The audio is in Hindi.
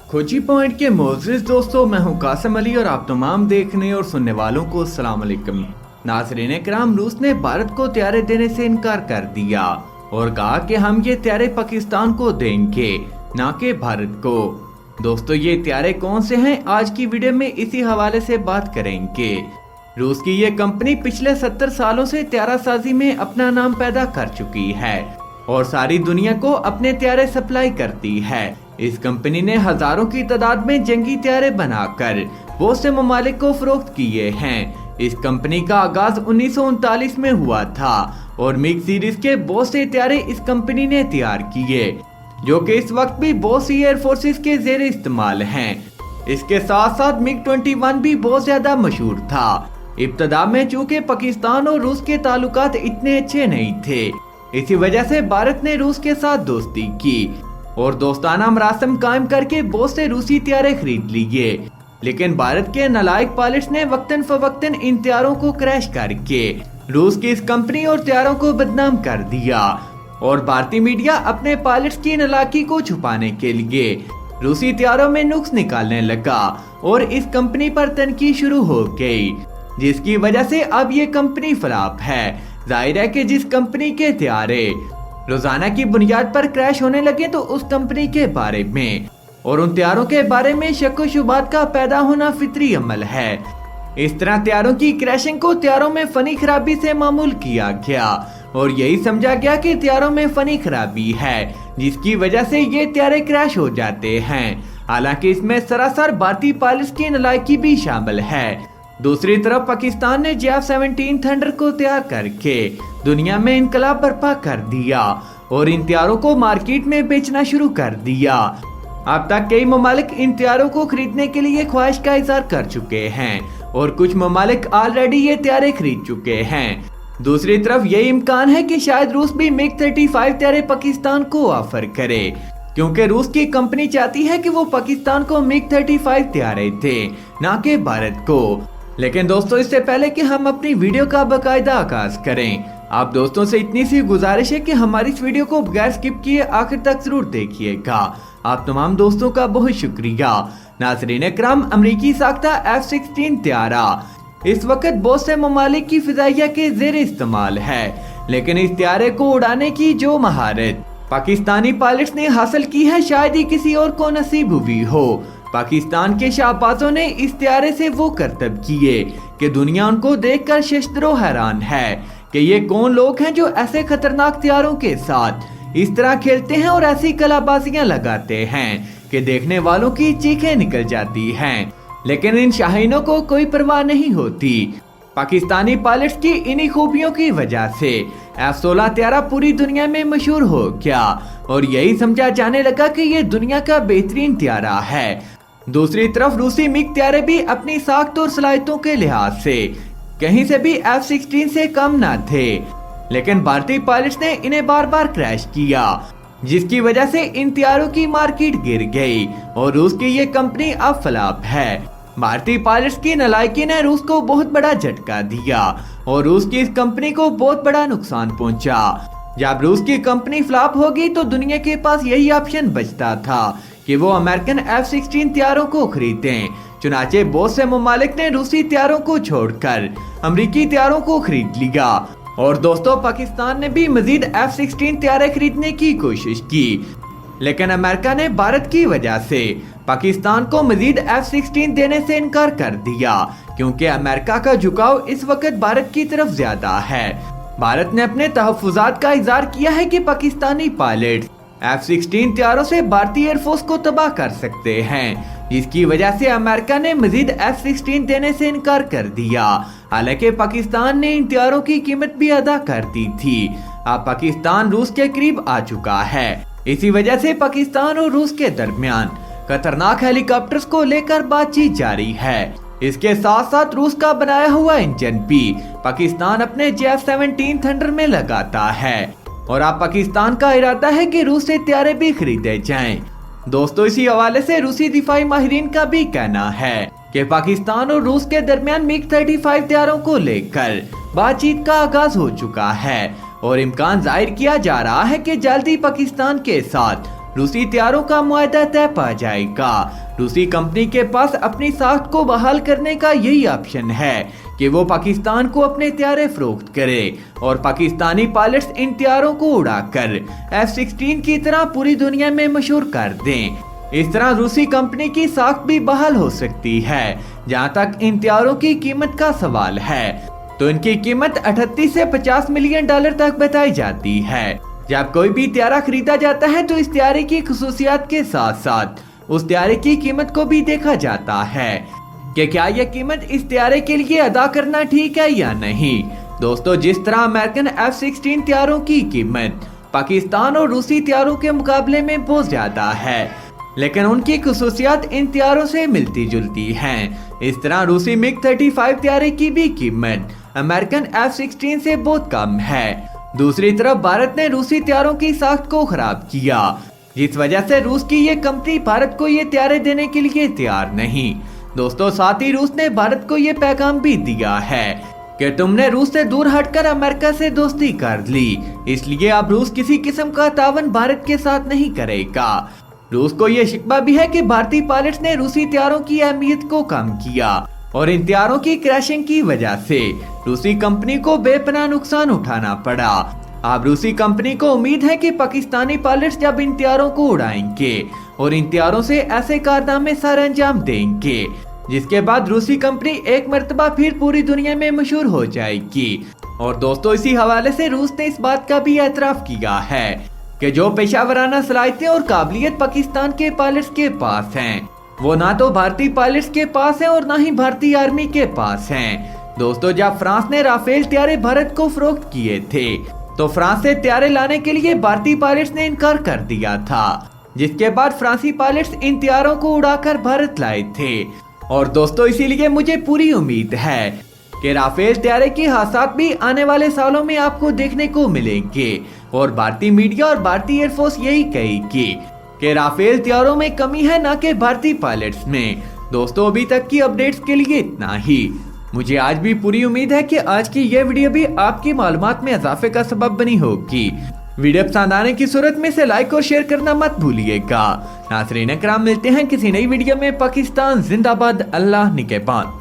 खोजी पॉइंट के मोअज़्ज़िज़ दोस्तों, मैं हूं कासिम अली और आप तमाम देखने और सुनने वालों को अस्सलाम वालेकुम। नाज़रीन इकराम, रूस ने भारत को त्यारे देने से इनकार कर दिया और कहा कि हम ये त्यारे पाकिस्तान को देंगे, ना कि भारत को। दोस्तों, ये त्यारे कौन से हैं, आज की वीडियो में इसी हवाले से बात करेंगे। रूस की ये कंपनी पिछले 70 सालों से त्यारा साजी में अपना नाम पैदा कर चुकी है और सारी दुनिया को अपने त्यारे सप्लाई करती है। इस कंपनी ने हजारों की तादाद में जंगी त्यारे बनाकर बहुत से ममालिक को फरोख्त किए हैं। इस कंपनी का आगाज 1939 में हुआ था और मिग सीरीज के बहुत से त्यारे इस कंपनी ने तैयार किए, जो कि इस वक्त भी बहुत सी एयर फोर्सेस के जेर इस्तेमाल हैं। इसके साथ साथ मिग 21 भी बहुत ज्यादा मशहूर था। इब्तदा में चूंकि पाकिस्तान और रूस के ताल्लुकात इतने अच्छे नहीं थे, इसी वजह से भारत ने रूस के साथ दोस्ती की और दोस्ताना मरासम कायम करके बहुत से रूसी त्यारे खरीद लिए। लेकिन भारत के नालायक पायलट्स ने वक्तन फवक्तन इन त्यारों को क्रैश करके रूस की इस कंपनी और त्यारों को बदनाम कर दिया और भारतीय मीडिया अपने पायलट्स की नालायकी को छुपाने के लिए रूसी त्यारों में नुक्स निकालने लगा और इस कंपनी पर तनकीद शुरू हो गई, जिसकी वजह से अब ये कंपनी फ्लॉप है। जाहिर है कि जिस कंपनी के त्यारे रोजाना की बुनियाद पर क्रैश होने लगे तो उस कंपनी के बारे में और उन त्यारों के बारे में शक व शुबात का पैदा होना फितरी अमल है। इस तरह त्यारों की क्रैशिंग को त्यारों में फनी खराबी से मामूल किया गया और यही समझा गया कि त्यारों में फनी खराबी है, जिसकी वजह से ये त्यारे क्रैश हो जाते हैं। हालांकि इसमें सरासर भारतीय पायलट्स की नालायकी भी शामिल है। दूसरी तरफ पाकिस्तान ने JF-17 थंडर को तैयार करके दुनिया में इनकलाब बर्पा कर दिया और इन त्यारों को मार्केट में बेचना शुरू कर दिया। अब तक कई ममालिक इन त्यारों को खरीदने के लिए ख्वाहिश का इजहार कर चुके हैं और कुछ ममालिक ऑलरेडी ये त्यारे खरीद चुके हैं। दूसरी तरफ ये इम्कान है कि शायद रूस भी मिग 35 त्यारे पाकिस्तान को ऑफर करे, क्योंकि रूस की कंपनी चाहती है कि वो पाकिस्तान को मिग 35 त्यारे दे, ना कि भारत को। लेकिन दोस्तों, इससे पहले कि हम अपनी वीडियो का बाकायदा आगाज करें, आप दोस्तों से इतनी सी गुजारिश है कि हमारी इस वीडियो को बगैर स्किप किए आखिर तक जरूर देखिएगा। आप तमाम दोस्तों का बहुत शुक्रिया। नाज़रीन इकराम, अमरीकी साख्ता F-16 त्यारा इस वक्त बहुत से ममालिक की फिजाइया के जेर इस्तेमाल है, लेकिन इस त्यारे को उड़ाने की जो महारत पाकिस्तानी पायलट्स ने हासिल की है, शायद ही किसी और को नसीब हुई हो। पाकिस्तान के शाहबाजों ने इस त्यारे से वो करतब किए कि दुनिया उनको देखकर शशदरो हैरान है कि ये कौन लोग हैं जो ऐसे खतरनाक त्यारों के साथ इस तरह खेलते हैं और ऐसी कलाबाजियां लगाते हैं कि देखने वालों की चीखें निकल जाती हैं। लेकिन इन शाहीनों को कोई परवाह नहीं होती। पाकिस्तानी पायलट्स की इन्हीं खूबियों की वजह से F-16 त्यारा पूरी दुनिया में मशहूर हो गया और यही समझा जाने लगा कि ये दुनिया का बेहतरीन त्यारा है। दूसरी तरफ रूसी मिग त्यारे भी अपनी साख्त और सलाहियतों के लिहाज से कहीं से भी F-16 से कम न थे, लेकिन भारतीय पायलट्स ने इन्हें बार बार क्रैश किया, जिसकी वजह से इन त्यारों की मार्केट गिर गई और रूस की ये कंपनी अब फ्लॉप है। भारतीय पायलट्स की नालायकी ने रूस को बहुत बड़ा झटका दिया और रूस की इस कंपनी को बहुत बड़ा नुकसान पहुंचा। जब रूस की कंपनी फ्लॉप होगी तो दुनिया के पास यही ऑप्शन बचता था कि वो अमेरिकन F-16 त्यारों को खरीदें। चुनाचे बहुत से ममालिक ने रूसी त्यारों को छोड़कर अमेरिकी त्यारों को खरीद लिया और दोस्तों, पाकिस्तान ने भी मजीद F-16 त्यारे खरीदने की कोशिश की, लेकिन अमेरिका ने भारत की वजह से पाकिस्तान को मजीद F-16 देने से इनकार कर दिया, क्योंकि अमेरिका का झुकाव इस वक्त भारत की तरफ ज्यादा है। भारत ने अपने तहफ्फुज़ात का इज़हार किया है कि पाकिस्तानी पायलट F-16 त्यारों से भारतीय एयरफोर्स को तबाह कर सकते हैं, जिसकी वजह से अमेरिका ने मजीद F-16 देने से इनकार कर दिया। हालांकि पाकिस्तान ने इन त्यारों की कीमत भी अदा कर दी थी। अब पाकिस्तान रूस के करीब आ चुका है। इसी वजह से पाकिस्तान और रूस के दरमियान खतरनाक हेलीकॉप्टर्स को लेकर बातचीत जारी है। इसके साथ साथ रूस का बनाया हुआ इंजन भी पाकिस्तान अपने JF-17 थंडर में लगाता है और अब पाकिस्तान का इरादा है कि रूस से त्यारे भी खरीदे जाएं। दोस्तों, इसी हवाले से रूसी दिफाई माहिरीन का भी कहना है कि पाकिस्तान और रूस के दरमियान मिग 35 त्यारों को लेकर बातचीत का आगाज हो चुका है और इम्कान जाहिर किया जा रहा है कि जल्दी पाकिस्तान के साथ रूसी तैयारों का मुआहदा तय पा जाएगा। रूसी कंपनी के पास अपनी साख को बहाल करने का यही ऑप्शन है कि वो पाकिस्तान को अपने तैयारे फरोख्त करे और पाकिस्तानी पायलट्स इन तैयारों को उड़ाकर F-16 की तरह पूरी दुनिया में मशहूर कर दें। इस तरह रूसी कंपनी की साख भी बहाल हो सकती है। जहां तक इन तैयारों की कीमत का सवाल है तो इनकी कीमत 38 से 50 मिलियन डॉलर तक बताई जाती है। जब कोई भी तैयारा खरीदा जाता है तो इस तैयारे की खुसूसियात के साथ साथ उस तैयारे की कीमत को भी देखा जाता है कि क्या यह कीमत इस तैयारे के लिए अदा करना ठीक है या नहीं। दोस्तों, जिस तरह अमेरिकन F-16 तैयारों की कीमत पाकिस्तान और रूसी तैयारों के मुकाबले में बहुत ज्यादा है, लेकिन उनकी खुसूसियात इन तैयारों से मिलती जुलती हैं। इस तरह रूसी MiG-35 तैयारे की भी कीमत अमेरिकन F-16 से बहुत कम है। दूसरी तरफ भारत ने रूसी तैयारों की साख को खराब किया, जिस वजह से रूस की ये कंपनी भारत को ये तैयारे देने के लिए तैयार नहीं। दोस्तों, साथ ही रूस ने भारत को ये पैगाम भी दिया है कि तुमने रूस से दूर हटकर अमेरिका से दोस्ती कर ली, इसलिए अब रूस किसी किस्म का तावन भारत के साथ नहीं करेगा। रूस को यह शिकवा भी है कि भारतीय पायलट्स ने रूसी तैयारों की अहमियत को कम किया और इन तैयारों की क्रैशिंग की वजह से रूसी कंपनी को बेपनाह नुकसान उठाना पड़ा। अब रूसी कंपनी को उम्मीद है कि पाकिस्तानी पायलट्स जब इन तैयारों को उड़ाएंगे और इन तैयारों से ऐसे कारनामे सर अंजाम देंगे, जिसके बाद रूसी कंपनी एक मर्तबा फिर पूरी दुनिया में मशहूर हो जाएगी। और दोस्तों, इसी हवाले से रूस ने इस बात का भी एतराफ किया है कि जो पेशावराना सलाहियतें और काबिलियत पाकिस्तान के पायलट्स के पास हैं, वो ना तो भारतीय पायलट्स के पास है और ना ही भारतीय आर्मी के पास हैं। दोस्तों, जब फ्रांस ने राफेल तैयारे भारत को फरोख्त किए थे तो फ्रांस से तैयारे लाने के लिए भारतीय पायलट्स ने इनकार कर दिया था, जिसके बाद फ्रांसी पायलट्स इन तैयारों को उड़ाकर भारत लाए थे। और दोस्तों, इसीलिए मुझे पूरी उम्मीद है कि राफेल तैयारे के हादसात भी आने वाले सालों में आपको देखने को मिलेंगे और भारतीय मीडिया और भारतीय एयरफोर्स यही कहेगी कि राफेल तैयारों में कमी है, ना कि भारतीय पायलट्स में। दोस्तों, अभी तक की अपडेट्स के लिए इतना ही। मुझे आज भी पूरी उम्मीद है कि आज की यह वीडियो भी आपकी मालूमात में इजाफे का सबब बनी होगी। वीडियो पसंद आने की सूरत में से लाइक और शेयर करना मत भूलिएगा। नाज़रीन इकराम, मिलते हैं किसी नई वीडियो में। पाकिस्तान जिंदाबाद, अल्लाह निगहबान।